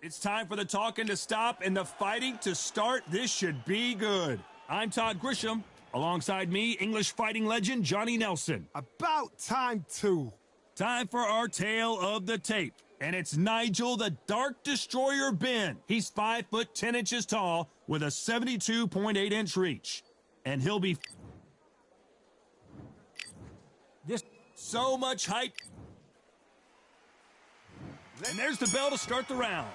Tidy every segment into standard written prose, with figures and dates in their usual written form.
It's time for the talking to stop and the fighting to start. This should be good. I'm Todd Grisham. Alongside me, English fighting legend Johnny Nelson. About time, too. Time for our tale of the tape. And it's Nigel the Dark Destroyer Ben. He's 5 foot 10 inches tall with a 72.8-inch reach. And he'll be... This so much hype. And there's the bell to start the round.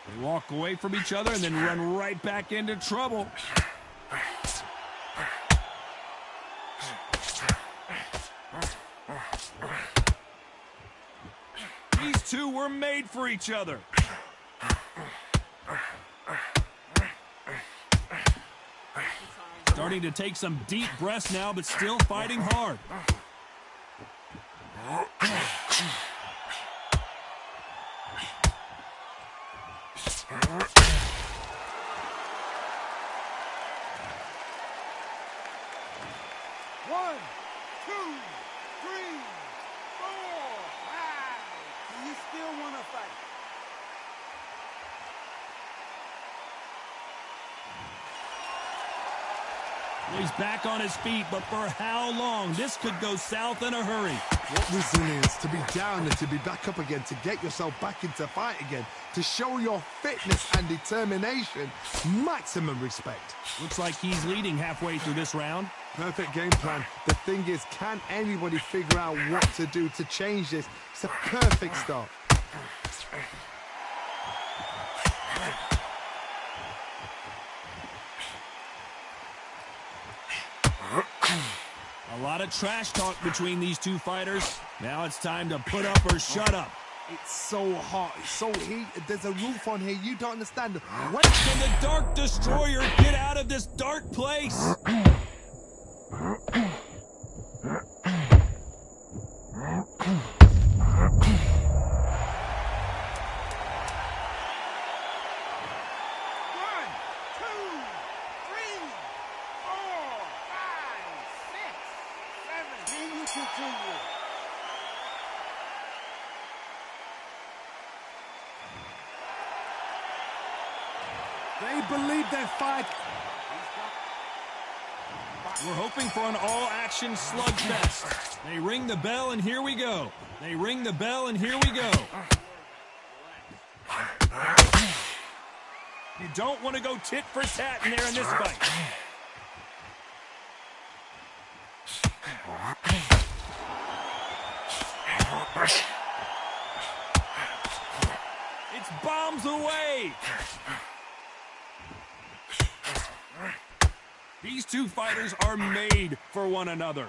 They walk away from each other and then run right back into trouble. These two were made for each other. Starting to take some deep breaths now, but still fighting hard. One, two, three, four, five. Do you still want to fight? He's back on his feet, but for how long? This could go south in a hurry. What resilience to be down and to be back up again, to get yourself back into fight again, to show your fitness and determination. Maximum respect. Looks like he's leading halfway through this round. Perfect game plan. The thing is, can anybody figure out what to do to change this? It's a perfect start. A lot of trash talk between these two fighters. Now it's time to put up or shut up. It's so hot. It's so heated. There's a roof on here. You don't understand. When can the Dark Destroyer get out of this dark place? They believe they fight. We're hoping for an all-action slugfest. They ring the bell, and here we go. They ring the bell, and here we go. You don't want to go tit for tat in there in this fight. It's bombs away. These two fighters are made for one another.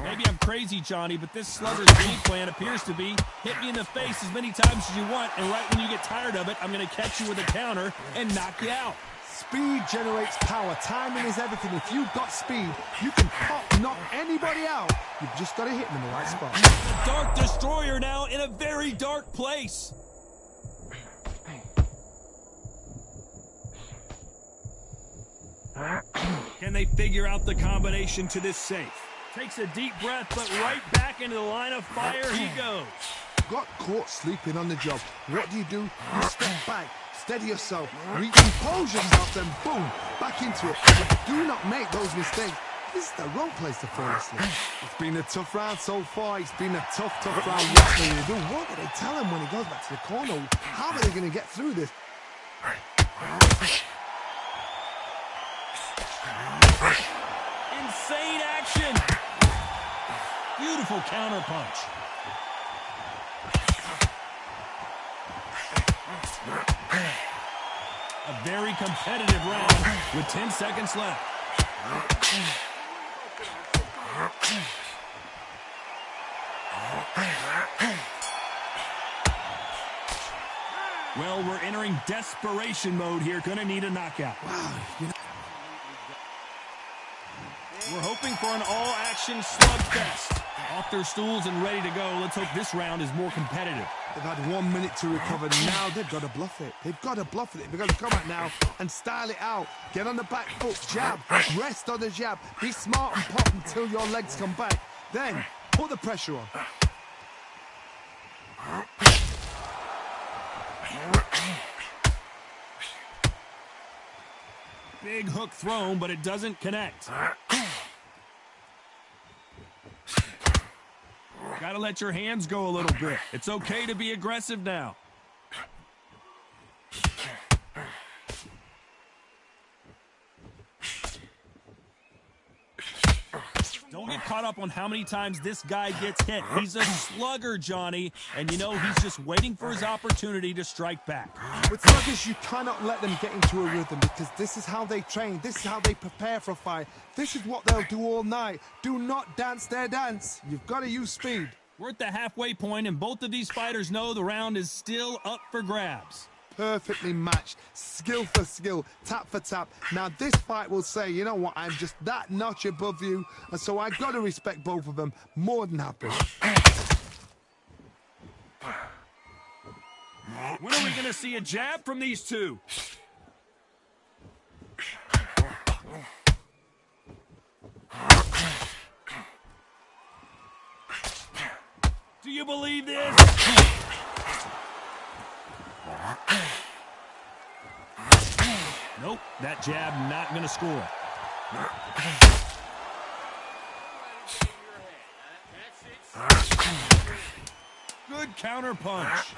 Maybe I'm crazy, Johnny, but this slugger's game plan appears to be hit me in the face as many times as you want, and right when you get tired of it, I'm going to catch you with a counter and knock you out. Speed generates power. Timing is everything. If you've got speed, you can knock anybody out. You've just got to hit them in the right spot. The Dark Destroyer now in a very dark place. Can they figure out the combination to this safe? Takes a deep breath, but right back into the line of fire he goes. Got caught sleeping on the job. What do? You step back, steady yourself, recompose yourself, then boom, back into it. But do not make those mistakes. This is the wrong place to fall asleep. It's been a tough round so far. It's been a tough round. What do they do? What do they tell him when he goes back to the corner? How are they going to get through this? Insane action. Beautiful counter punch. A very competitive round with 10 seconds left. Well, we're entering desperation mode here. Gonna need a knockout. Wow. We're hoping for an all-action slugfest. Off their stools and ready to go. Let's hope this round is more competitive. They've had 1 minute to recover. Now they've got to bluff it. They've got to bluff it. They've got to come out now and style it out. Get on the back foot, jab, rest on the jab. Be smart and pop until your legs come back. Then put the pressure on. Big hook thrown, but it doesn't connect. Gotta let your hands go a little bit. It's okay to be aggressive now. Don't get caught up on how many times this guy gets hit. He's a slugger, Johnny, and you know he's just waiting for his opportunity to strike back. With sluggers, you cannot let them get into a rhythm because this is how they train. This is how they prepare for a fight. This is what they'll do all night. Do not dance their dance. You've got to use speed. We're at the halfway point, and both of these fighters know the round is still up for grabs. Perfectly matched, skill for skill, tap for tap. Now this fight will say, you know what, I'm just that notch above you, and so I've got to respect both of them. More than happy. When are we going to see a jab from these two? Do you believe this? Nope, that jab not going to score. Good counter punch.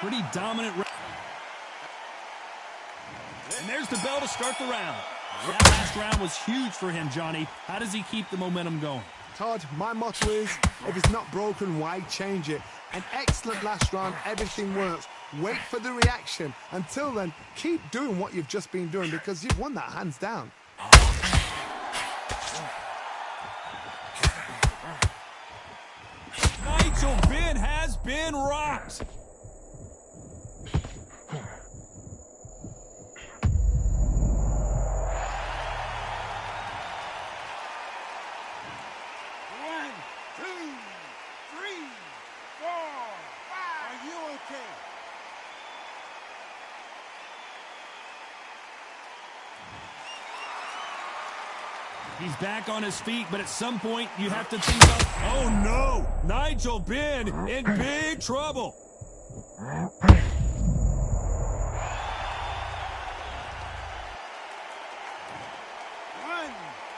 Pretty dominant. And there's the bell to start the round. That last round was huge for him, Johnny. How does he keep the momentum going? Todd, my motto is, if it's not broken, why change it? An excellent last round, everything works. Wait for the reaction. Until then, keep doing what you've just been doing because you've won that hands down. NigelBenn has been rocked. He's back on his feet, but at some point you have to think about, oh no, NigelBenn in big trouble. 1,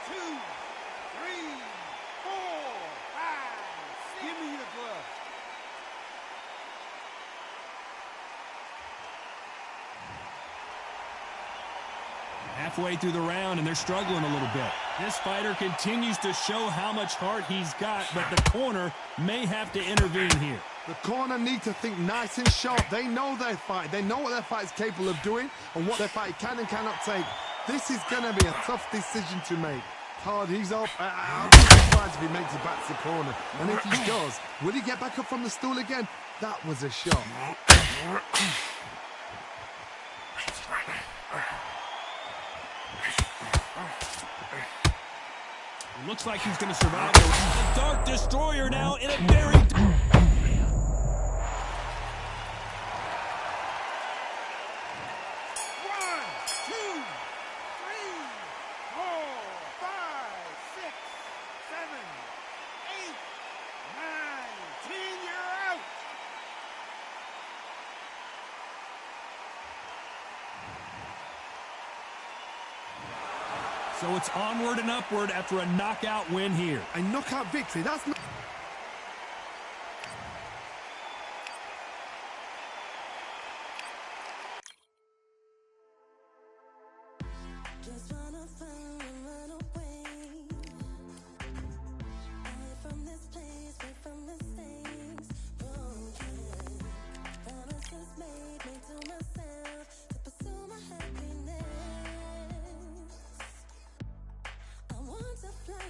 2, 3, 4, 5, 6. Give me your glove. Halfway through the round, and they're struggling a little bit. This fighter continues to show how much heart he's got, but the corner may have to intervene here. The corner need to think nice and sharp. They know their fight. They know what their fight is capable of doing and what their fight can and cannot take. This is going to be a tough decision to make. Todd, he's off. I'll be surprised if he makes it back to the corner. And if he does, will he get back up from the stool again? That was a shot. Looks like he's going to survive. The Dark Destroyer now in a very... 1, 2, 3, 4, 5, 6, 7, 8, 9, 10. You're out. So it's onward and upward after a knockout win here. A knockout victory, that's not... Just wanna find and run away. Away from this place, away from mistakes. Broken. Promises made me to myself to pursue my happiness. I want to fly away.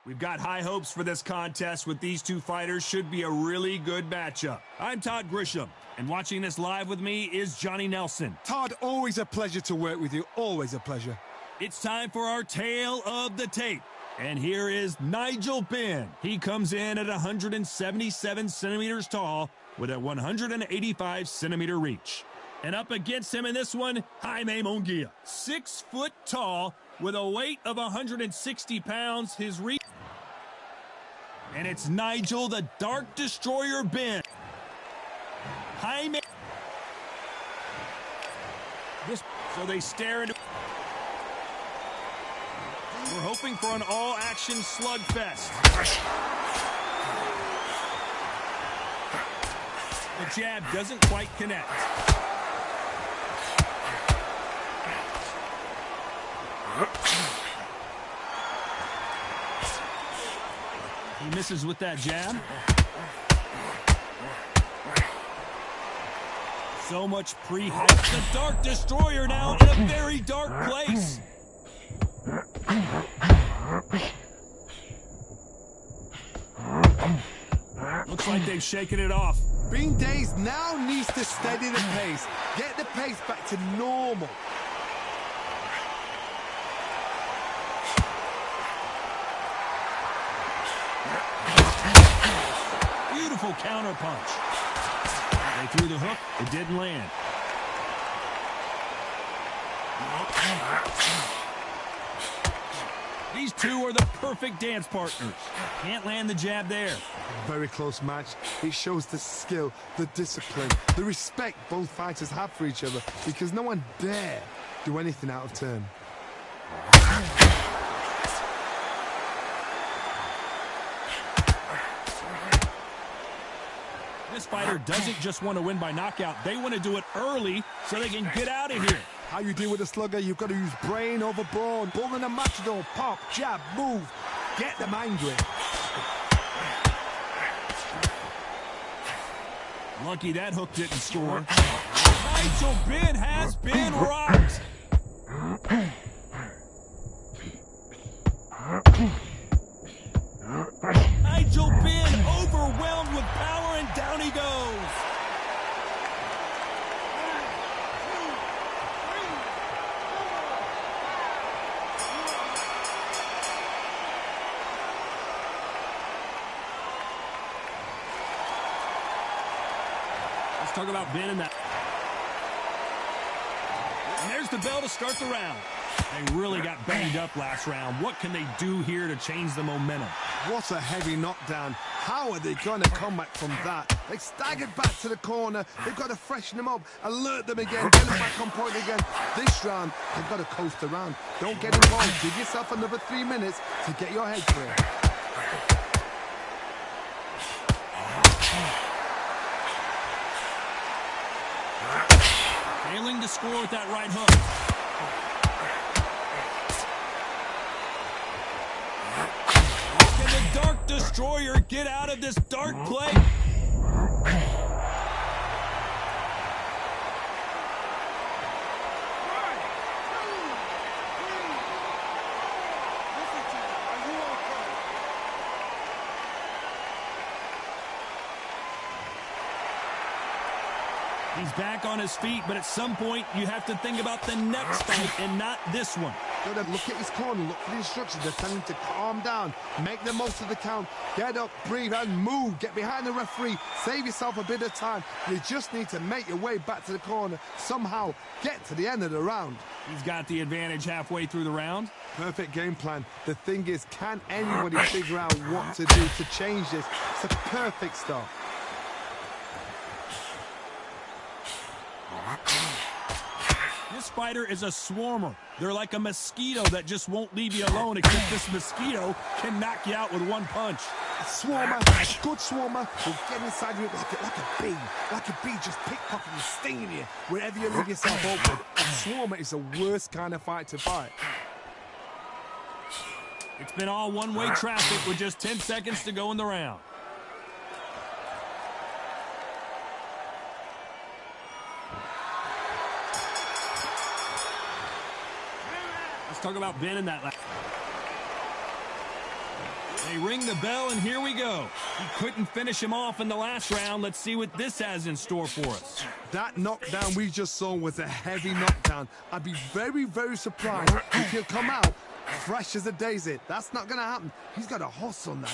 We've got high hopes for this contest with these two fighters. Should be a really good matchup. I'm Todd Grisham, and watching this live with me is Johnny Nelson. Todd, always a pleasure to work with you. Always a pleasure. It's time for our tale of the tape. And here is NigelBenn. He comes in at 177 centimeters tall with a 185 centimeter reach. And up against him in this one, Jaime Munguia. 6 foot tall with a weight of 160 pounds. His reach. And it's Nigel the Dark Destroyer Benn. Jaime. So they stare into. We're hoping for an all-action slugfest. The jab doesn't quite connect. He misses with that jab. So much pre-hype. The Dark Destroyer now in a very dark place. Looks like they've shaken it off. Bean Days now needs to steady the pace. Get the pace back to normal. Beautiful counter punch. They threw the hook. It didn't land. These two are the perfect dance partners. Can't land the jab there. Very close match. It shows the skill, the discipline, the respect both fighters have for each other, because no one dare do anything out of turn. This fighter doesn't just want to win by knockout. They want to do it early so they can get out of here. How you deal with a slugger, you've got to use brain over brawn. Bull in a matador, pop, jab, move. Get them angry. Lucky that hook didn't score. NigelBenn has been rocked. NigelBenn overwhelmed with power, and down he goes. Let's talk about Benn in that. And there's the bell to start the round. They really got banged up last round. What can they do here to change the momentum? What a heavy knockdown. How are they going to come back from that? They staggered back to the corner. They've got to freshen them up, alert them again, get them back on point again. This round, they've got to coast around. Don't get involved. Give yourself another 3 minutes to get your head clear. Failing to score with that right hook. Can the Dark Destroyer get out of this dark place? He's back on his feet, but at some point you have to think about the next fight and not this one. Got to look at his corner, look for the instructions. They're telling him to calm down, make the most of the count, get up, breathe, and move. Get behind the referee, save yourself a bit of time. You just need to make your way back to the corner, somehow get to the end of the round. He's got the advantage halfway through the round. Perfect game plan. The thing is, can anybody figure out what to do to change this? It's a perfect start. This fighter is a swarmer. They're like a mosquito that just won't leave you alone, except this mosquito can knock you out with one punch. A swarmer, a good swarmer, will get inside you like a bee just pickpocketing and stinging you wherever you leave yourself open. A swarmer is the worst kind of fight to fight. It's been all one-way traffic with just 10 seconds to go in the round. Let's talk about Benn in that last. They ring the bell, and here we go. He couldn't finish him off in the last round. Let's see what this has in store for us. That knockdown we just saw was a heavy knockdown. I'd be very, very surprised if he'll come out fresh as a daisy. That's not going to happen. He's got to hustle now.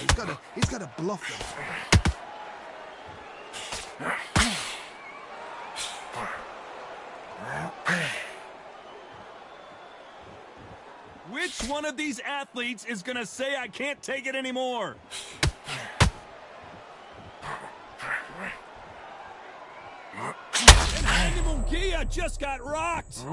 He's got to bluff him. Which one of these athletes is going to say, I can't take it anymore? And Jaime Munguia just got rocked.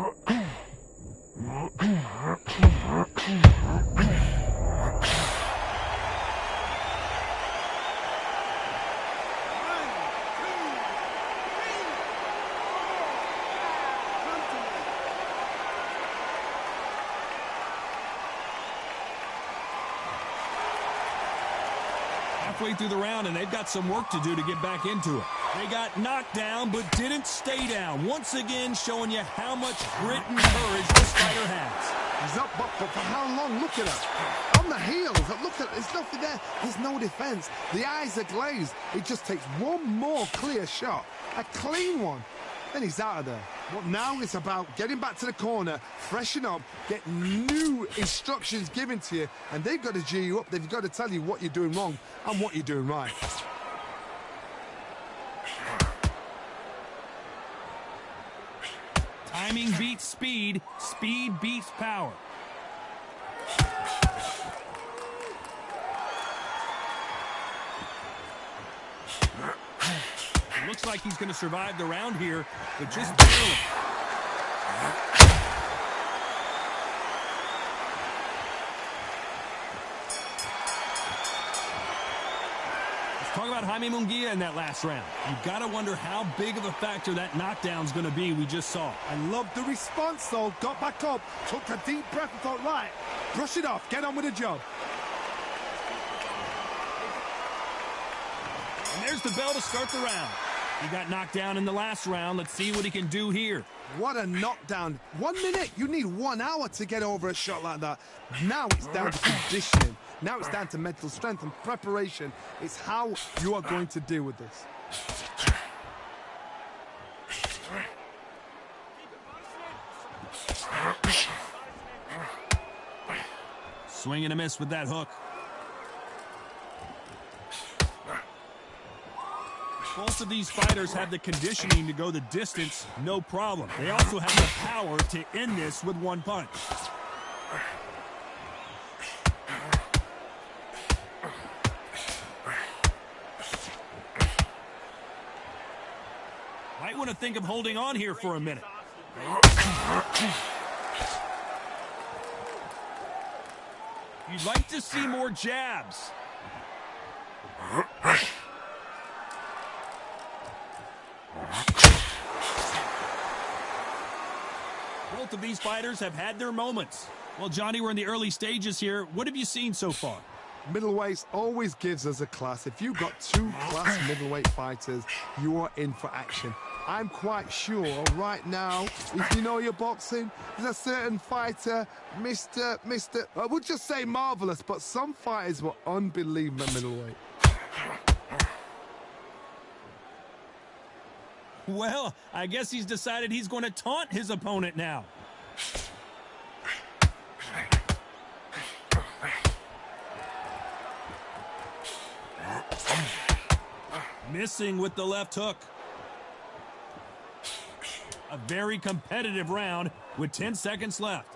Halfway through the round, and they've got some work to do to get back into it. They got knocked down, but didn't stay down. Once again, showing you how much grit and courage this fighter has. He's up, but for how long? Look at her. On the heels. Look at it. There's nothing there. There's no defense. The eyes are glazed. It just takes one more clear shot. A clean one. Then he's out of there. But now it's about getting back to the corner, freshen up, get new instructions given to you, and they've got to G you up. They've got to tell you what you're doing wrong and what you're doing right. Timing beats speed. Speed beats power. Looks like he's going to survive the round here, but just barely. Let's talk about Jaime Munguia in that last round. You've got to wonder how big of a factor that knockdown's going to be we just saw. I love the response, though. Got back up, took a deep breath and thought, right, brush it off, get on with the job. And there's the bell to start the round. He got knocked down in the last round. Let's see what he can do here. What a knockdown. 1 minute. You need 1 hour to get over a shot like that. Now it's down to conditioning. Now it's down to mental strength and preparation. It's how you are going to deal with this. Swing and a miss with that hook. Both of these fighters have the conditioning to go the distance, no problem. They also have the power to end this with one punch. Might want to think of holding on here for a minute. You'd like to see more jabs. Both of these fighters have had their moments. Well, Johnny, we're in the early stages here. What have you seen so far? Middleweights always gives us a class. If you've got 2 class middleweight fighters, you are in for action. I'm quite sure right now, if you know your boxing, there's a certain fighter, Mr. I would just say marvelous, but some fighters were unbelievable middleweight. Well, I guess he's decided he's going to taunt his opponent now. Missing with the left hook. A very competitive round with 10 seconds left.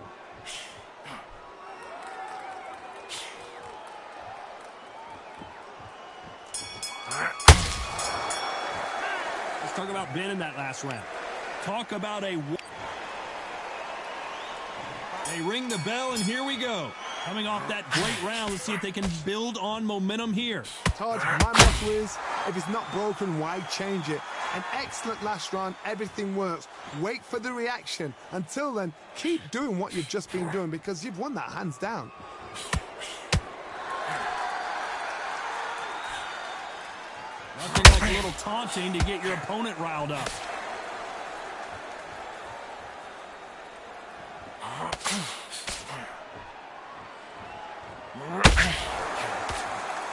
Let's talk about Ben in that last round. Talk about a... They ring the bell, and here we go. Coming off that great round, let's see if they can build on momentum here. Todd, my motto is, if it's not broken, why change it? An excellent last round, everything works. Wait for the reaction. Until then, keep doing what you've just been doing because you've won that hands down. Nothing like a little taunting to get your opponent riled up.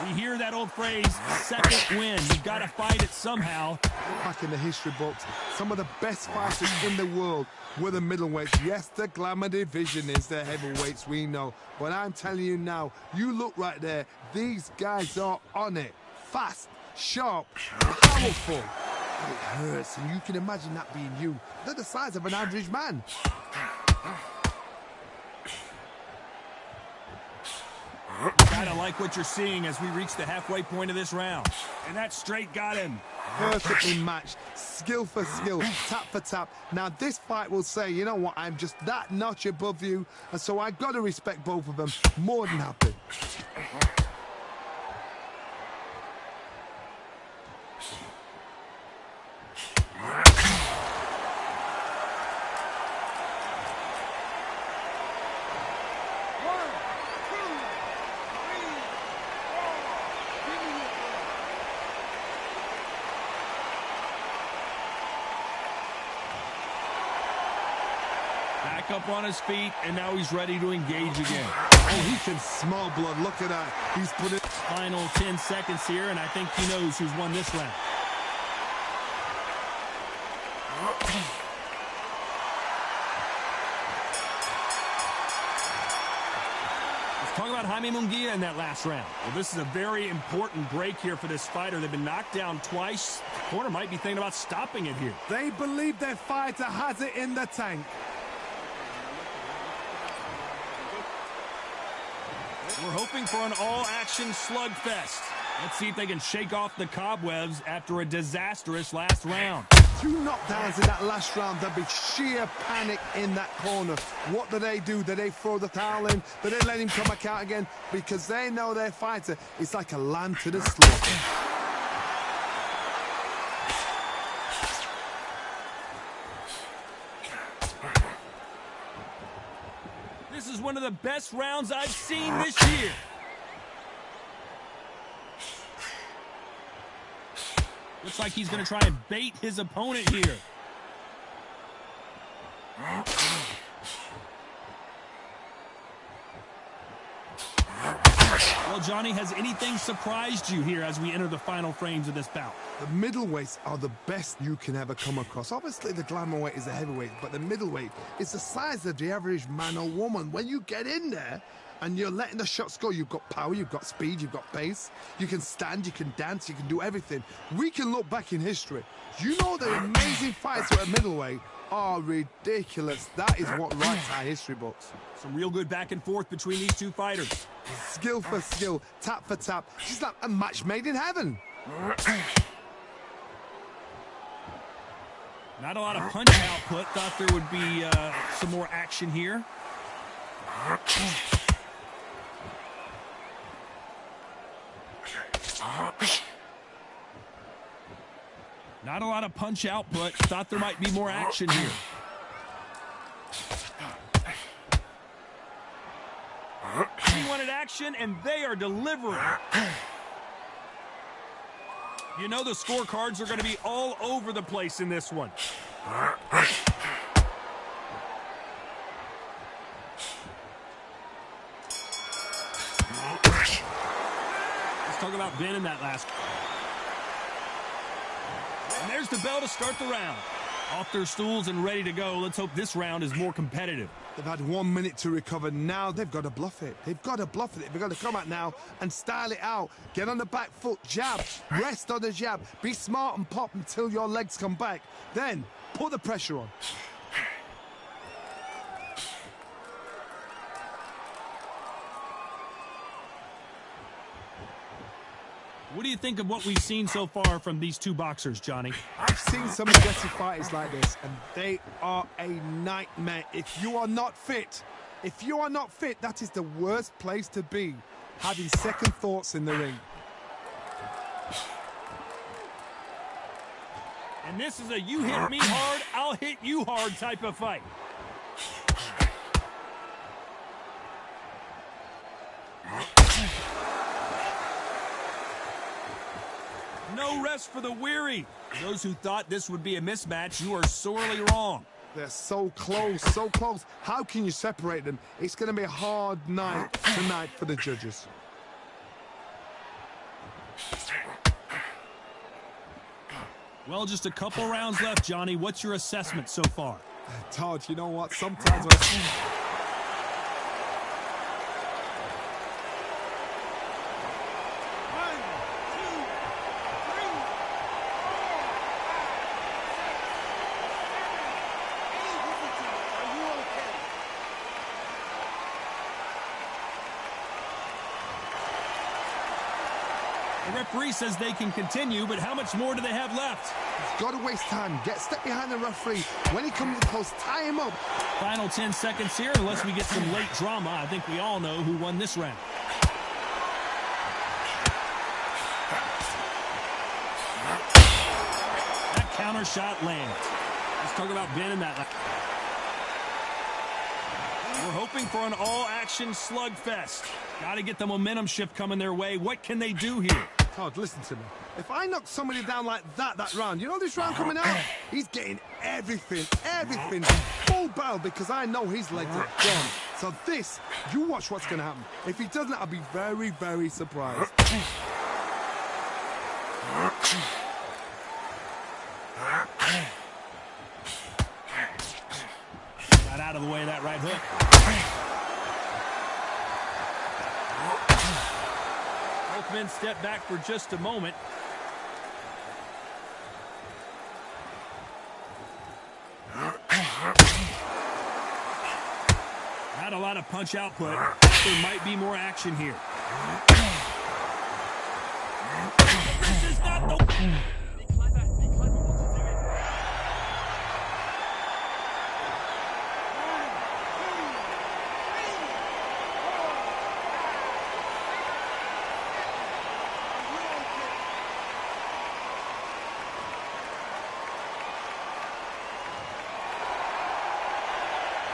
We hear that old phrase, second win. You've got to fight it somehow. Back in the history books, some of the best fighters in the world were the middleweights. Yes, the glamour division is the heavyweights, we know. But I'm telling you now, you look right there, these guys are on it. Fast, sharp, powerful. It hurts, and you can imagine that being you. They're the size of an average man. Kinda like what you're seeing as we reach the halfway point of this round. And that straight got him. Perfectly matched, skill for skill, tap for tap. Now this fight will say, you know what, I'm just that notch above you, and so I've got to respect both of them. More than happy. Back up on his feet, and now he's ready to engage again. Oh, he can smell blood. Look at that. He's put it. Final 10 seconds here, and I think he knows who's won this round. Let's talk about Jaime Munguia in that last round. Well, this is a very important break here for this fighter. They've been knocked down twice. The corner might be thinking about stopping it here. They believe their fighter has it in the tank. We're hoping for an all-action slugfest. Let's see if they can shake off the cobwebs after a disastrous last round. 2 knockdowns in that last round. There'll be sheer panic in that corner. What do? Do they throw the towel in? Do they let him come back out again? Because they know their fighter is like a lamb to the slaughter. This is one of the best rounds I've seen this year. Looks like he's going to try and bait his opponent here. Well, Johnny, has anything surprised you here as we enter the final frames of this bout? The middleweights are the best you can ever come across. Obviously, the glamour weight is the heavyweight, but the middleweight is the size of the average man or woman. When you get in there and you're letting the shots go, you've got power, you've got speed, you've got pace. You can stand, you can dance, you can do everything. We can look back in history. You know the amazing fights at a middleweight are ridiculous. That is what writes our history books. Some real good back and forth between these two fighters. Skill for skill, tap for tap. Just like a match made in heaven. Not a lot of punch output. Thought there would be some more action here. Not a lot of punch output. Thought there might be more action here. He wanted action, and they are delivering. You know the scorecards are going to be all over the place in this one. Let's talk about Ben in that last. And there's the bell to start the round. Off their stools and ready to go. Let's hope this round is more competitive. They've had 1 minute to recover. Now they've got to bluff it. They've got to bluff it. They've got to come out now and style it out. Get on the back foot, jab, rest on the jab. Be smart and pop until your legs come back. Then put the pressure on. What do you think of what we've seen so far from these two boxers, Johnny? I've seen some aggressive fighters like this, and they are a nightmare. If you are not fit, that is the worst place to be, having second thoughts in the ring. And this is a you hit me hard, I'll hit you hard type of fight. No rest for the weary. Those who thought this would be a mismatch, you are sorely wrong. They're so close, so close. How can you separate them? It's going to be a hard night tonight for the judges. Well, just a couple rounds left, Johnny. What's your assessment so far? Todd, you know what? Sometimes I see... The referee says they can continue, but how much more do they have left? He's got to waste time. Step behind the referee. When he comes close, tie him up. Final 10 seconds here, unless we get some late drama. I think we all know who won this round. That counter shot lands. Let's talk about Ben in that. We're hoping for an all-action slugfest. Got to get the momentum shift coming their way. What can they do here? Todd, listen to me. If I knock somebody down like that round, you know this round coming out? He's getting everything, full barrel, because I know his legs are gone. So this, you watch what's going to happen. If he doesn't, I'll be very, very surprised. Got out of the way of that right hook. Both men step back for just a moment. Not a lot of punch output. There might be more action here. This is not the...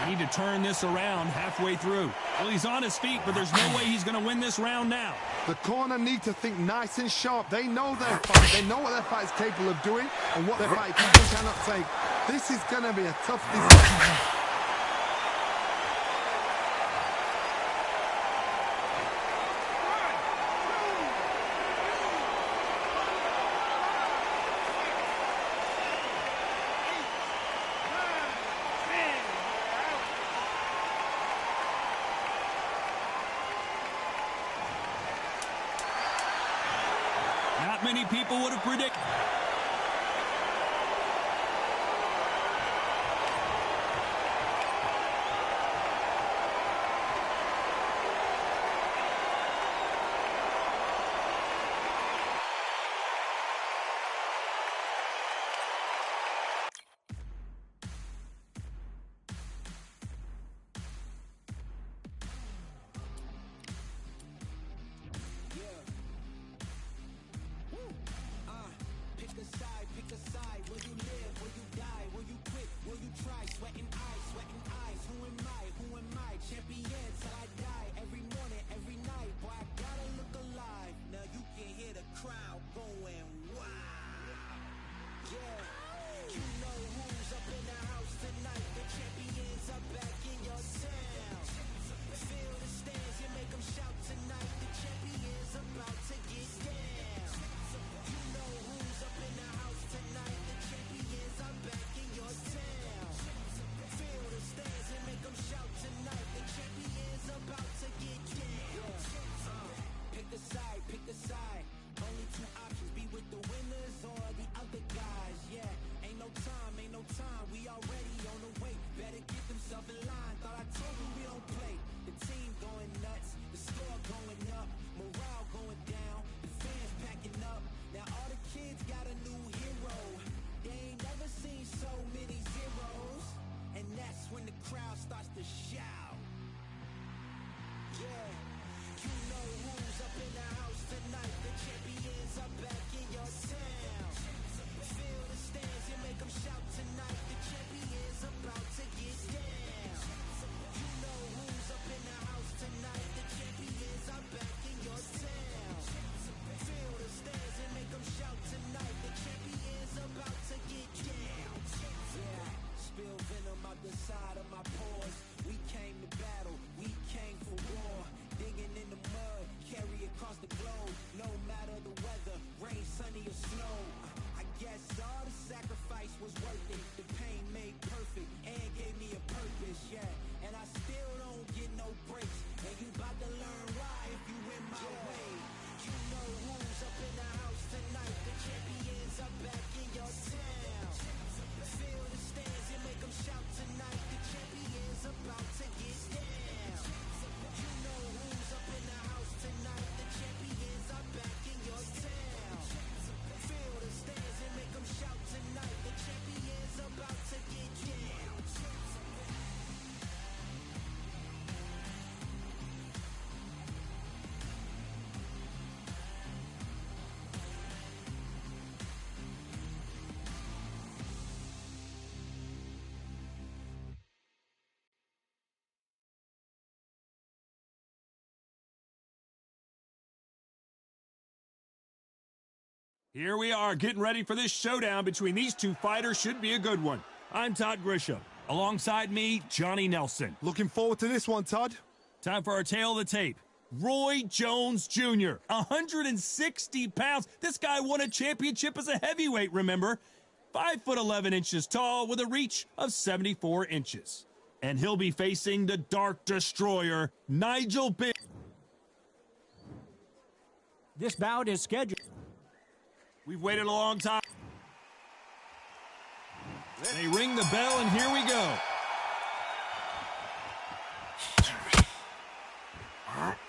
Need to turn this around halfway through. Well, he's on his feet, but there's no way he's going to win this round now. The corner need to think nice and sharp. They know their fight. They know what their fight is capable of doing and what their fight cannot take. This is going to be a tough decision. Not many people would have predicted. Here we are getting ready for this showdown between these two fighters. Should be a good one. I'm Todd Grisham. Alongside me, Johnny Nelson. Looking forward to this one, Todd. Time for our tale of the tape. Roy Jones Jr., 160 pounds. This guy won a championship as a heavyweight, remember? 5'11" tall with a reach of 74 inches. And he'll be facing the Dark Destroyer, NigelBenn. This bout is scheduled. We've waited a long time. They ring the bell, and here we go.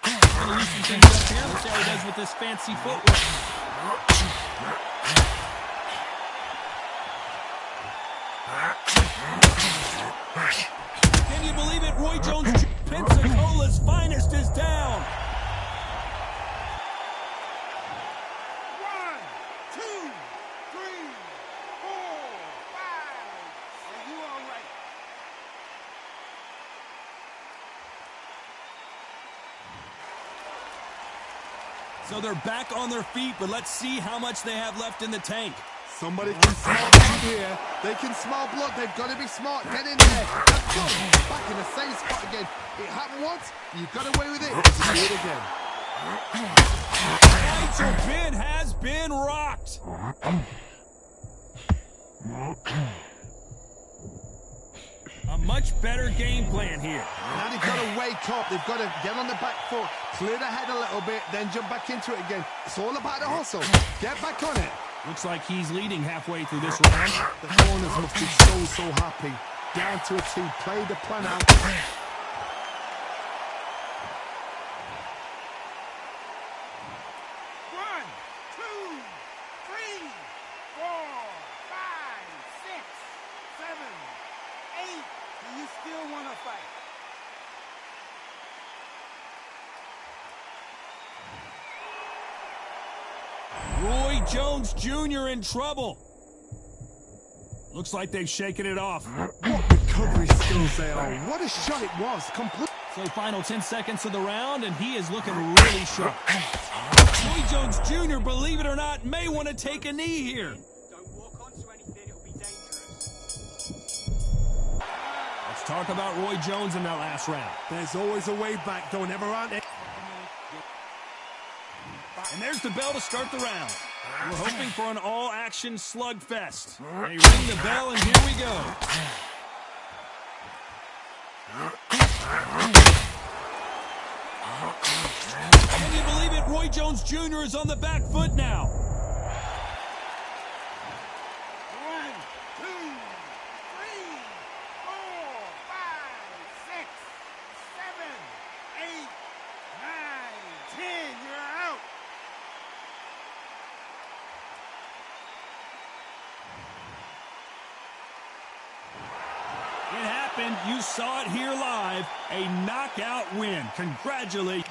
Gonna loosen things up here. Let's see how he does with this fancy footwork. Can you believe it? Roy Jones, Pensacola's finest, is down. 1, 2, 3, 4, 5. Are you all right? So they're back on their feet, but let's see how much they have left in the tank. Somebody can smell blood here. They can smell blood. They've got to be smart. Get in there. That's good. Back in the same spot again. It happened once. You got away with it. Do it again. NigelBenn has been rocked. A much better game plan here. Now they've got to wake up. They've got to get on the back foot, clear the head a little bit, then jump back into it again. It's all about the hustle. Get back on it. Looks like he's leading halfway through this round. The corners must be so happy. Down to a T. Play the plan out. 1, 2, 3, 4, 5, 6, 7, 8. Do you still want to fight? Roy Jones Jr. in trouble. Looks like they've shaken it off. What recovery skills they are. What a shot it was. Complete. So final 10 seconds of the round, and he is looking really sharp. Roy Jones Jr., believe it or not, may want to take a knee here. Don't walk onto anything, it'll be dangerous. Let's talk about Roy Jones in that last round. There's always a way back. Don't ever run it. And there's the bell to start the round. We're hoping for an all-action slugfest. They ring the bell, and here we go. Can you believe it? Roy Jones Jr. is on the back foot now. 1, 2, 3, 4, 5, 6, 7, 8, 9, 10. You're out. It happened. You saw it here live. A knockout win. Congratulations.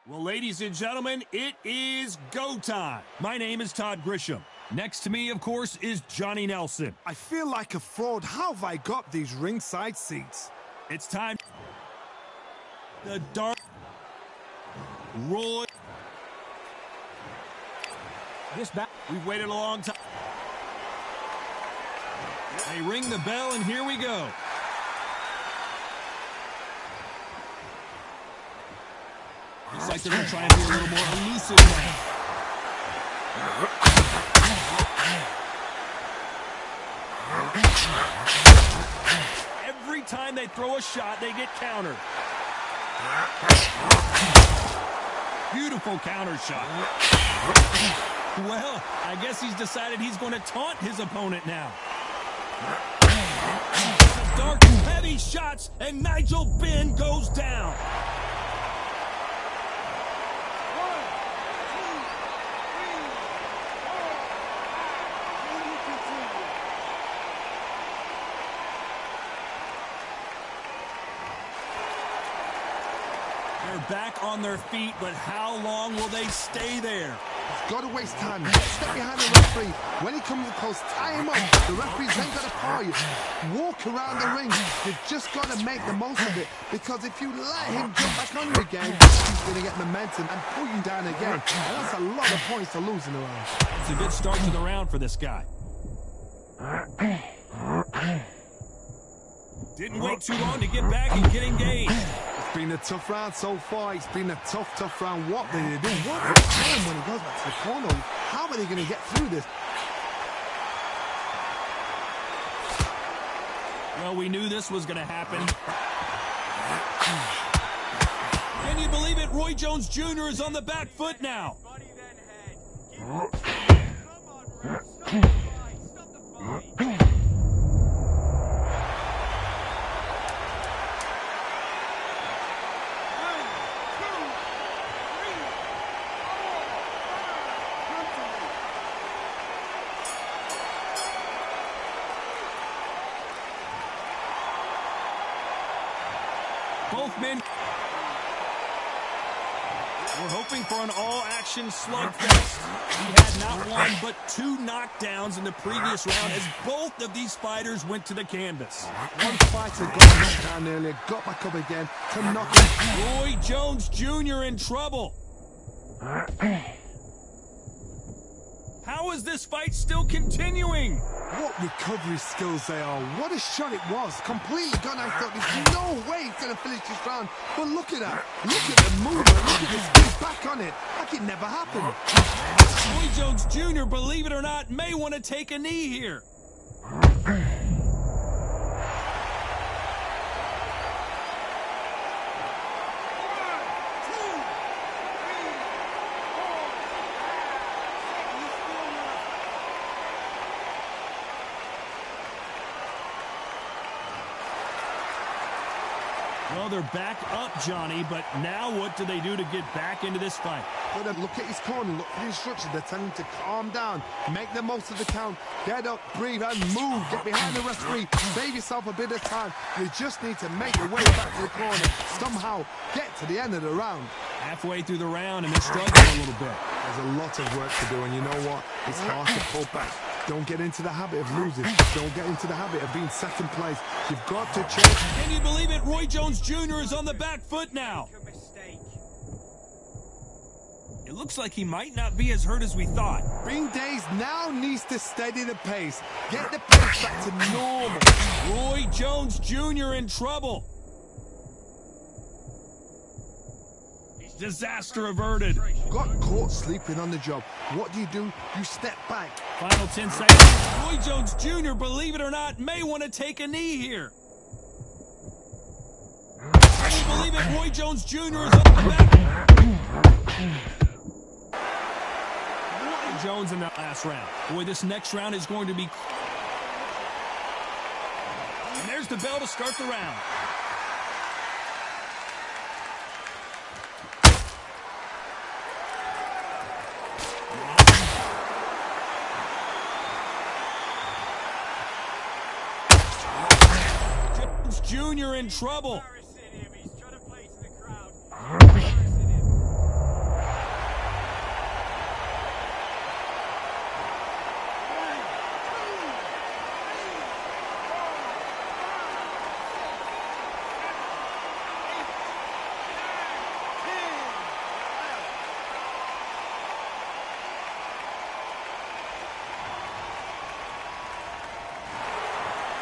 Well, ladies and gentlemen, it is go time. My name is Todd Grisham. Next to me, of course, is Johnny Nelson. I feel like a fraud. How have I got these ringside seats? It's time. The Dark Roy. This back. We've waited a long time. They ring the bell, and here we go. Looks like they're going to try and be a little more elusive now. Every time they throw a shot, they get countered. Beautiful counter shot. Well, I guess he's decided he's going to taunt his opponent now. Dark, heavy shots, and NigelBenn goes down. They're back on their feet, but how long will they stay there? Got to waste time. Step behind the referee. When he comes close, tie him up. The referee's then got to call you. Walk around the ring. You've just got to make the most of it. Because if you let him jump back on you again, he's going to get momentum and pull you down again. And that's a lot of points to lose in the round. It's a good start to the round for this guy. Didn't wait too long to get back and get engaged. It's been a tough round so far. It's been a tough round. What did he do? What a time when he goes back to the corner. How are they going to get through this? Well, we knew this was going to happen. Can you believe it? Roy Jones Jr. is on the back foot now. Body then head. Come on, Roy. Stop the fight. Stop the fight. Both men were hoping for an all-action slugfest. He had not one but 2 knockdowns in the previous round as both of these fighters went to the canvas. One fighter got knocked down earlier, got back up again to knock him. Roy Jones Jr. in trouble. How is this fight still continuing? What recovery skills they are. What a shot it was. Completely gone. I thought there's no way he's going to finish this round. But look at that. Look at the movement. Look at this. He's back on it. Like it never happened. Roy Jones Jr., believe it or not, may want to take a knee here. Well, they're back up, Johnny, but now what do they do to get back into this fight? But look at his corner, look for the instructions. They're telling him to calm down, make the most of the count, get up, breathe, and move. Get behind the referee, save yourself a bit of time. You just need to make your way back to the corner, somehow get to the end of the round. Halfway through the round, and they're struggling a little bit. There's a lot of work to do, and you know what? It's hard to pull back. Don't get into the habit of losing. Don't get into the habit of being second place. You've got to change. Can you believe it? Roy Jones Jr. is on the back foot now. Make a mistake. It looks like he might not be as hurt as we thought. Bing Days now needs to steady the pace. Get the pace back to normal. Roy Jones Jr. in trouble. Disaster averted. Got caught sleeping on the job. What do? You step back. Final 10 seconds. Roy Jones Jr., believe it or not, may want to take a knee here. Can you believe it? Roy Jones Jr. is on the back. Roy Jones in that last round. Boy, this next round is going to be... And there's the bell to start the round. Jr. in trouble. He's trying to play to the crowd.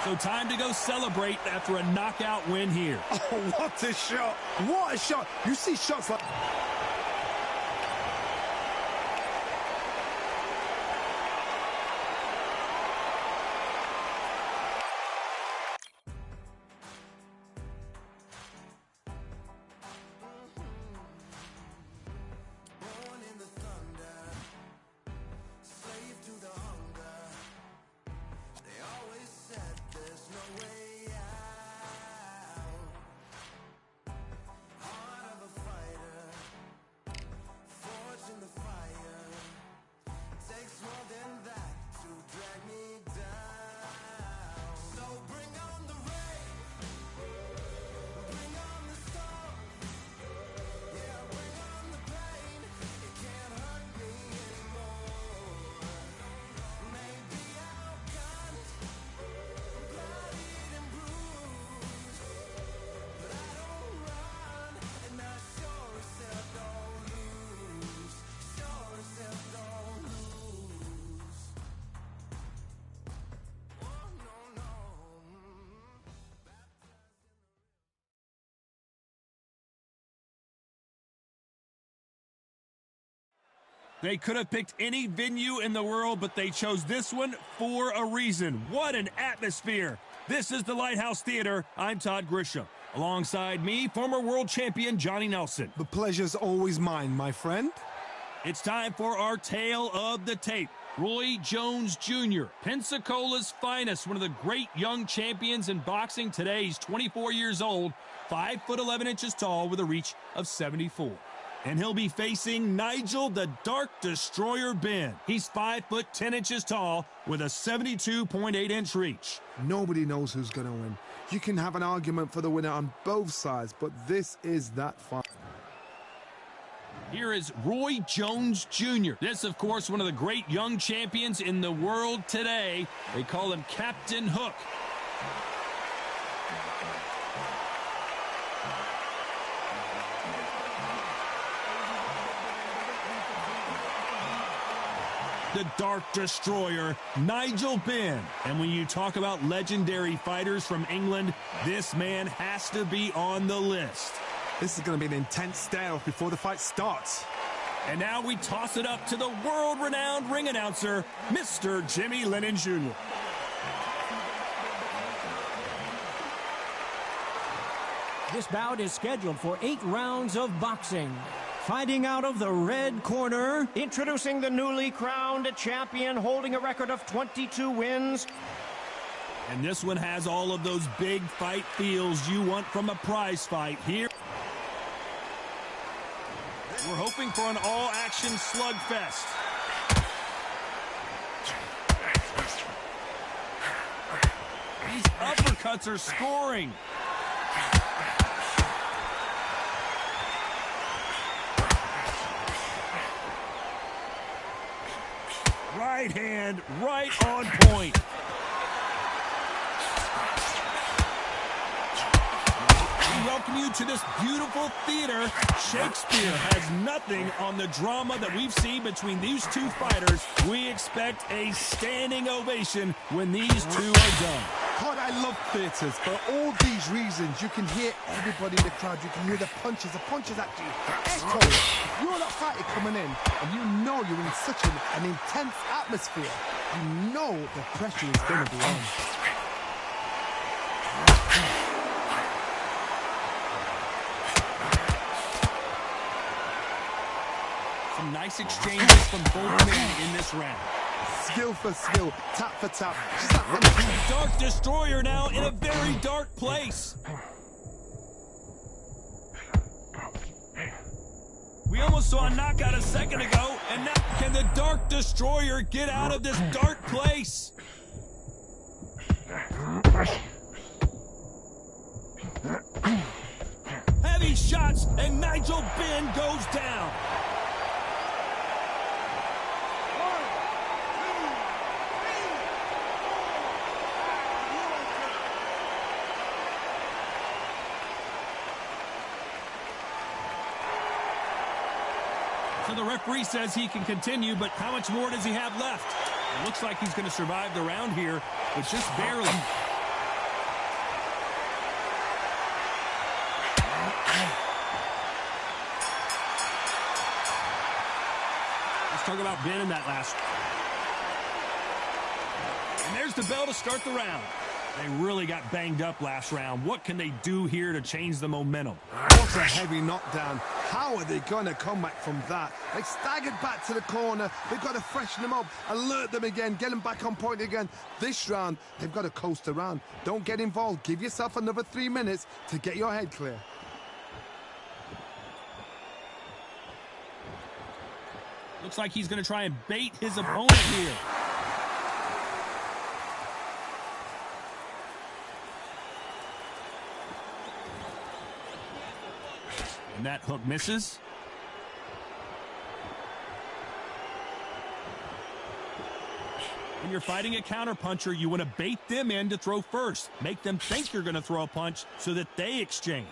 So time to go celebrate after a knockout win here. Oh, what a shot! What a shot! You see shots like... They could have picked any venue in the world, but they chose this one for a reason. What an atmosphere. This is the Lighthouse Theater. I'm Todd Grisham. Alongside me, former world champion Johnny Nelson. The pleasure's always mine, my friend. It's time for our tale of the tape. Roy Jones Jr., Pensacola's finest, one of the great young champions in boxing today. He's 24 years old, 5 foot 11 inches tall with a reach of 74. And he'll be facing Nigel the Dark Destroyer Benn. He's 5 foot 10 inches tall with a 72.8-inch reach. Nobody knows who's going to win. You can have an argument for the winner on both sides, but this is that fight. Here is Roy Jones Jr. This, of course, one of the great young champions in the world today. They call him Captain Hook. The Dark Destroyer, Nigel Benn. And when you talk about legendary fighters from England, this man has to be on the list. This is going to be an intense standoff before the fight starts. And now we toss it up to the world-renowned ring announcer, Mr. Jimmy Lennon Jr. This bout is scheduled for 8 rounds of boxing. Fighting out of the red corner, introducing the newly crowned champion, holding a record of 22 wins. And this one has all of those big fight feels you want from a prize fight here. We're hoping for an all-action slugfest. These uppercuts are scoring. Right hand, right on point. We welcome you to this beautiful theater. Shakespeare has nothing on the drama that we've seen between these two fighters. We expect a standing ovation when these two are done. God, I love theatres. For all these reasons, you can hear everybody in the crowd. You can hear the punches. The punches actually echo. You're that fighter coming in, and you know you're in such an intense atmosphere. You know the pressure is going to be on. Some nice exchanges from both men in this round. Skill for skill, tap for tap. Just like Dark Destroyer now in a very dark place. We almost saw a knockout a second ago, and now can the Dark Destroyer get out of this dark place? Heavy shots, and Nigel Benn goes down. So the referee says he can continue, but how much more does he have left? It looks like he's going to survive the round here, but just barely. Let's talk about Ben in that last. And there's the bell to start the round. They really got banged up last round. What can they do here to change the momentum? What a heavy knockdown. How are they going to come back from that? They staggered back to the corner. They've got to freshen them up, alert them again, get them back on point again. This round, they've got to coast around. Don't get involved. Give yourself another 3 minutes to get your head clear. Looks like he's going to try and bait his opponent here. And that hook misses. When you're fighting a counterpuncher, you want to bait them in to throw first. Make them think you're going to throw a punch so that they exchange.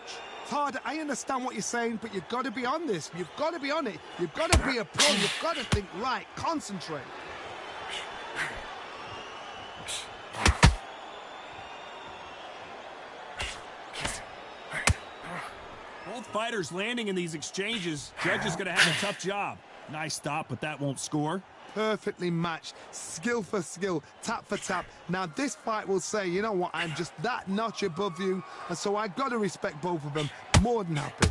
Todd, I understand what you're saying, but you've got to be on this. You've got to be on it. You've got to be a pro. You've got to think right. Concentrate. Both fighters landing in these exchanges. Judge is going to have a tough job. Nice stop, but that won't score. Perfectly matched, skill for skill, tap for tap. Now this fight will say, you know what, I'm just that notch above you, and so I've got to respect both of them. More than happy.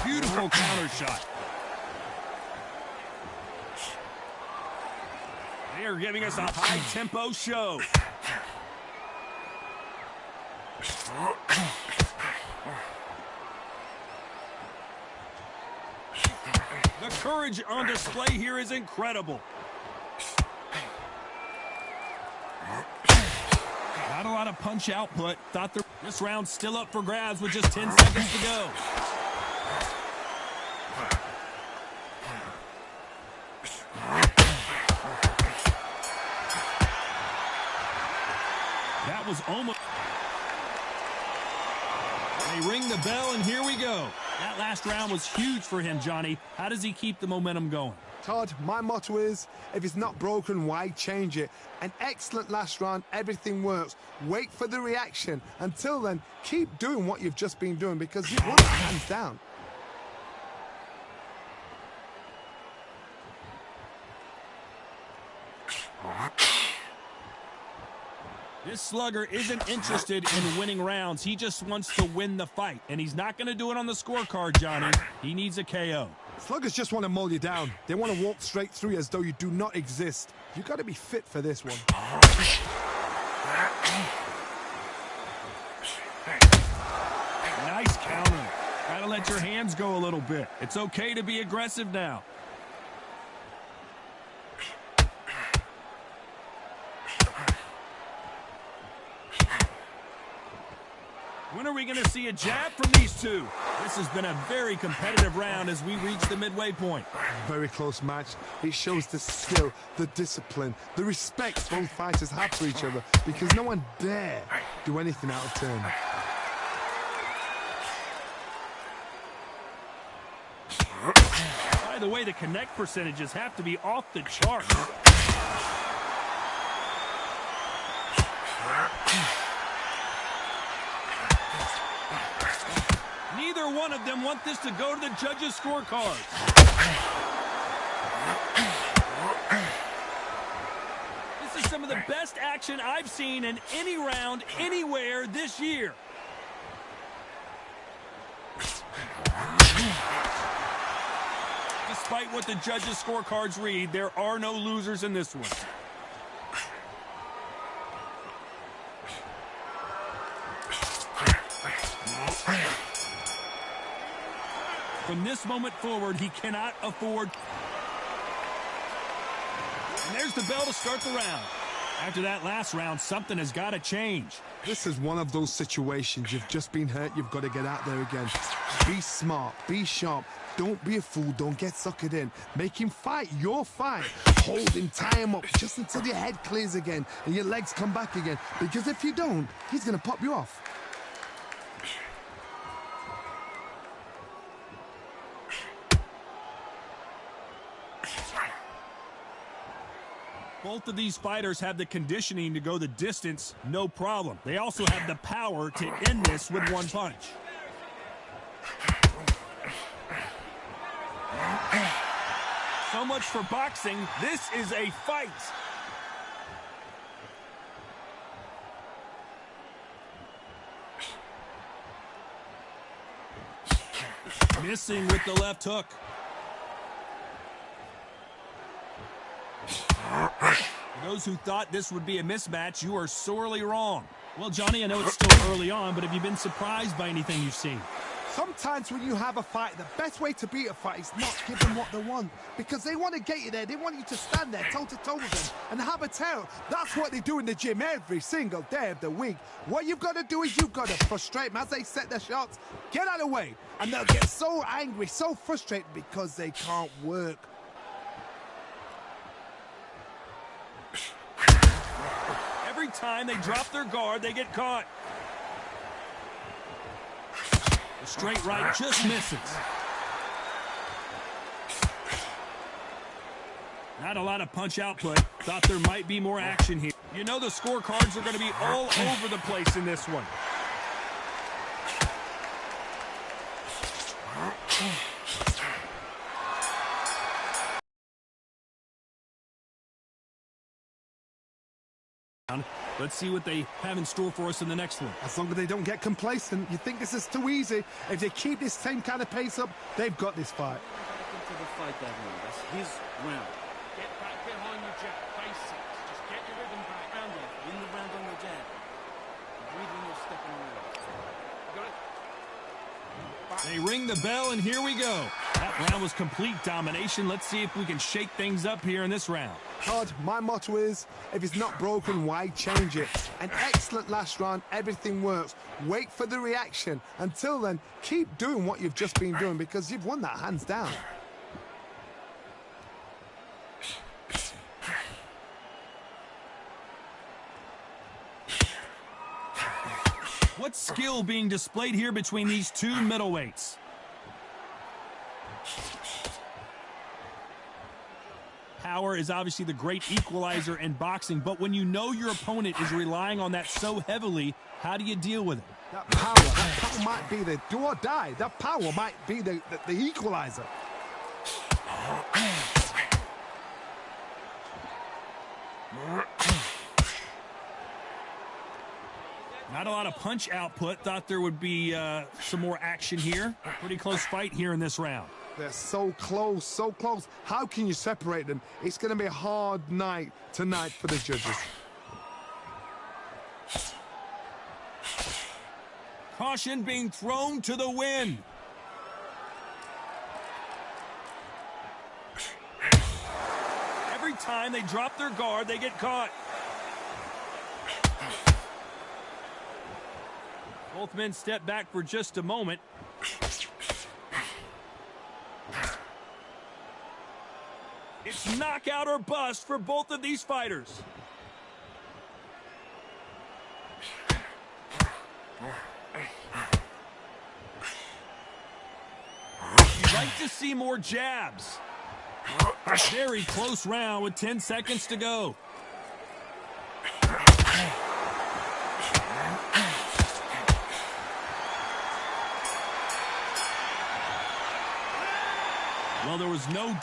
Beautiful counter shot. They are giving us a high-tempo show. The courage on display here is incredible. Not a lot of punch output. This round's still up for grabs with just 10 seconds to go. That was almost... They ring the bell, and here we go. That last round was huge for him, Johnny. How does he keep the momentum going? Todd, my motto is, if it's not broken, why change it? An excellent last round, everything works. Wait for the reaction. Until then, keep doing what you've just been doing because you've won it hands down. This slugger isn't interested in winning rounds. He just wants to win the fight. And he's not going to do it on the scorecard, Johnny. He needs a KO. Sluggers just want to mull you down. They want to walk straight through you as though you do not exist. You've got to be fit for this one. Nice counter. Gotta let your hands go a little bit. It's okay to be aggressive now. When are we going to see a jab from these two? This has been a very competitive round as we reach the midway point. Very close match. It shows the skill, the discipline, the respect both fighters have for each other because no one dare do anything out of turn. By the way, the connect percentages have to be off the charts. Neither one of them want this to go to the judges' scorecards. This is some of the best action I've seen in any round, anywhere this year. Despite what the judges' scorecards read, there are no losers in this one. From this moment forward, he cannot afford. And there's the bell to start the round. After that last round, something has got to change. This is one of those situations. You've just been hurt. You've got to get out there again. Be smart. Be sharp. Don't be a fool. Don't get suckered in. Make him fight your fight. Hold him, tie him up just until your head clears again and your legs come back again. Because if you don't, he's going to pop you off. Both of these fighters have the conditioning to go the distance, no problem. They also have the power to end this with one punch. So much for boxing. This is a fight. Missing with the left hook. For those who thought this would be a mismatch, you are sorely wrong. Well, Johnny, I know it's still early on, but have you been surprised by anything you've seen? Sometimes when you have a fight, the best way to beat a fight is not give them what they want. Because they want to get you there. They want you to stand there toe-to-toe with them and have a tear. That's what they do in the gym every single day of the week. What you've got to do is you've got to frustrate them as they set their shots. Get out of the way. And they'll get so angry, so frustrated because they can't work. Every time they drop their guard, they get caught. The straight right just misses. Not a lot of punch output. Thought there might be more action here. You know the scorecards are going to be all over the place in this one. Let's see what they have in store for us in the next one. As long as they don't get complacent, you think this is too easy. If they keep this same kind of pace up, they've got this fight. Into the fight, everyone. That's his round. Get back behind your jab. Basics. Just get your rhythm back. Round there. Win the round on your jab. Breathe when you're stepping away. Got it? They ring the bell, and here we go. That round was complete domination. Let's see if we can shake things up here in this round. Todd, my motto is, if it's not broken, why change it? An excellent last round, everything works. Wait for the reaction. Until then, keep doing what you've just been doing because you've won that hands down. What skill being displayed here between these two middleweights? Power is obviously the great equalizer in boxing, but when you know your opponent is relying on that so heavily, how do you deal with it? That power might be the do or die. That power might be the equalizer. Not a lot of punch output. Thought there would be some more action here. Pretty close fight here in this round. They're so close, so close. How can you separate them? It's going to be a hard night tonight for the judges. Caution being thrown to the wind. Every time they drop their guard, they get caught. Both men step back for just a moment. It's knockout or bust for both of these fighters. You'd like to see more jabs. Very close round with 10 seconds to go. Well, there was no...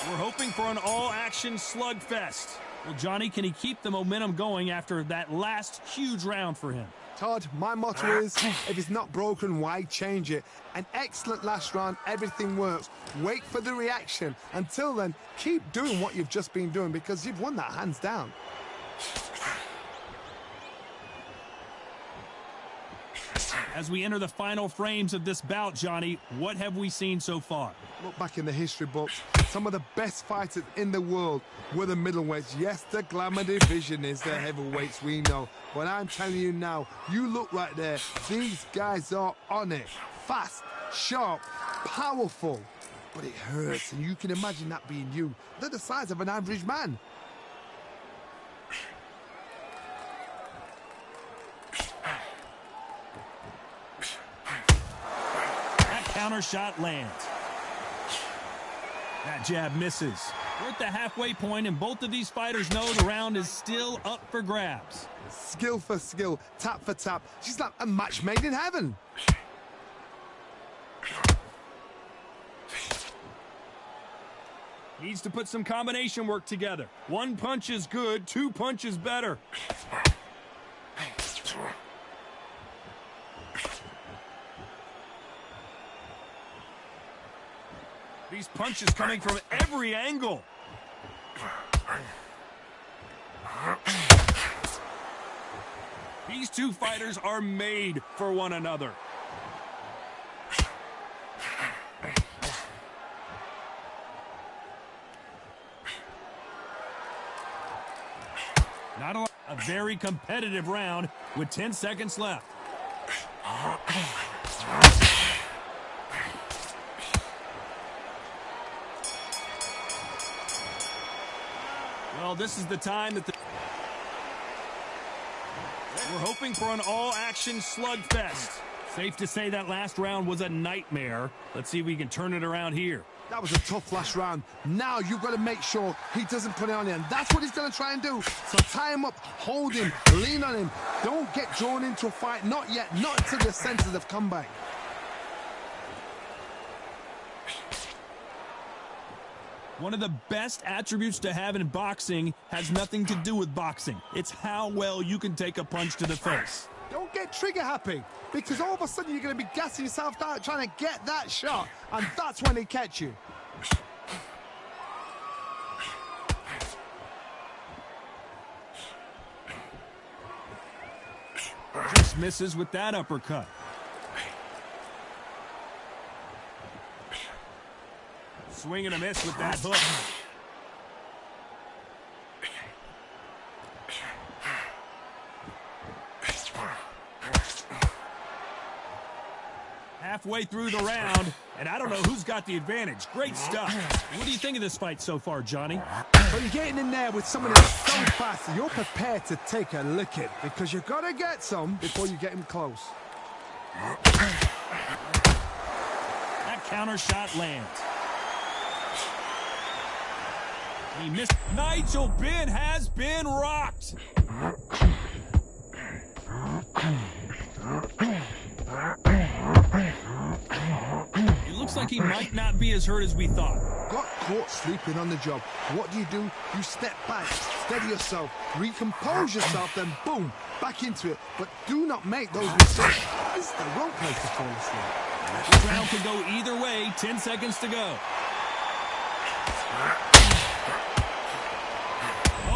We're hoping for an all-action slugfest. Well, Johnny, can he keep the momentum going after that last huge round for him? Todd, my motto is, if it's not broken, why change it? An excellent last round, everything works. Wait for the reaction. Until then, keep doing what you've just been doing because you've won that hands down. As we enter the final frames of this bout, Johnny, what have we seen so far? Look back in the history books. Some of the best fighters in the world were the middleweights. Yes, the glamour division is the heavyweights, we know. But I'm telling you now, you look right there. These guys are on it. Fast, sharp, powerful. But it hurts, and you can imagine that being you. They're the size of an average man. Counter shot lands. That jab misses. We're at the halfway point, and both of these fighters know the round is still up for grabs. Skill for skill, tap for tap. She's like a match made in heaven. Needs to put some combination work together. One punch is good, two punches better. These punches coming from every angle. These two fighters are made for one another. Not a very competitive round with 10 seconds left. Well, this is the time that we're hoping for an all-action slugfest. Safe to say that last round was a nightmare. Let's see if we can turn it around here. That was a tough last round. Now you've got to make sure he doesn't put it on you, and that's what he's going to try and do. So tie him up, hold him, lean on him. Don't get drawn into a fight. Not yet. Not until your senses have come back. One of the best attributes to have in boxing has nothing to do with boxing. It's how well you can take a punch to the face. Don't get trigger happy, because all of a sudden you're going to be gassing yourself out trying to get that shot, and that's when they catch you. Just misses with that uppercut. Swing and a miss with that hook. Halfway through the round, and I don't know who's got the advantage. Great stuff. What do you think of this fight so far, Johnny? But you're getting in there with someone that's so fast, you're prepared to take a licking, because you've got to get some before you get him close. That counter shot lands. He missed. NigelBenn has been rocked. It looks like he might not be as hurt as we thought. Got caught sleeping on the job. What do? You step back, steady yourself, recompose yourself, then boom, back into it. But do not make those mistakes. This is the wrong place to fall asleep. This round could go either way. 10 seconds to go.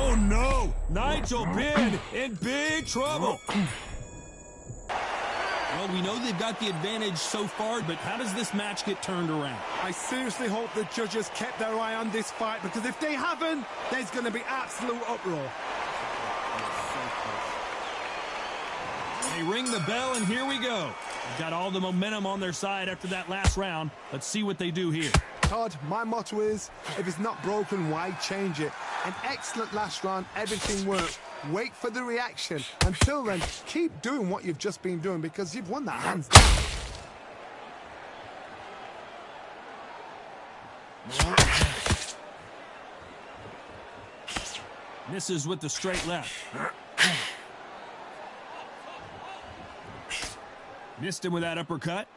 Oh no! NigelBenn in big trouble. Well, we know they've got the advantage so far, but how does this match get turned around? I seriously hope the judges kept their eye on this fight, because if they haven't, there's going to be absolute uproar. They ring the bell, and here we go. They've got all the momentum on their side after that last round. Let's see what they do here. Todd, my motto is, if it's not broken, why change it? An excellent last round, everything worked. Wait for the reaction. Until then, keep doing what you've just been doing, because you've won that hands down. Misses with the straight left. Missed him with that uppercut.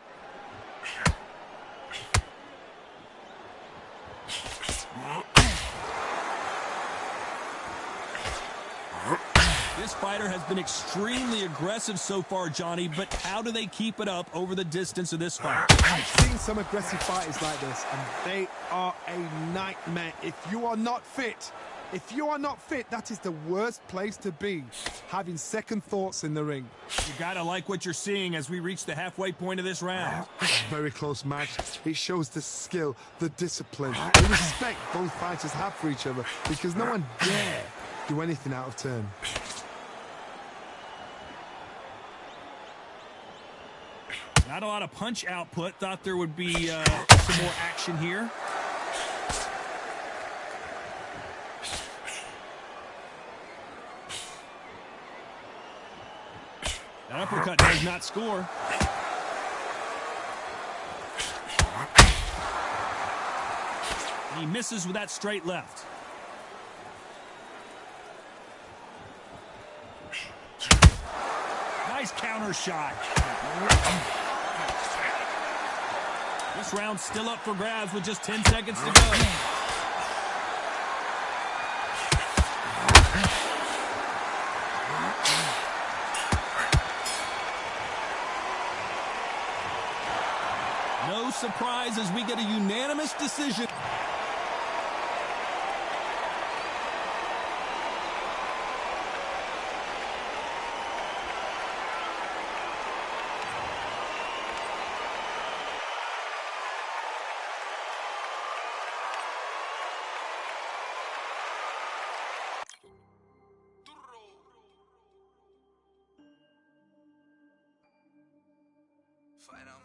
This fighter has been extremely aggressive so far, Johnny, but how do they keep it up over the distance of this fight? I've seen some aggressive fighters like this, and they are a nightmare. If you are not fit, that is the worst place to be, having second thoughts in the ring. You gotta like what you're seeing as we reach the halfway point of this round. Very close match. It shows the skill, the discipline, the respect both fighters have for each other, because no one dare do anything out of turn. Not a lot of punch output. Thought there would be some more action here. That uppercut does not score. He misses with that straight left. Nice counter shot. This round's still up for grabs with just 10 seconds to go. No surprise as we get a unanimous decision. Fight on.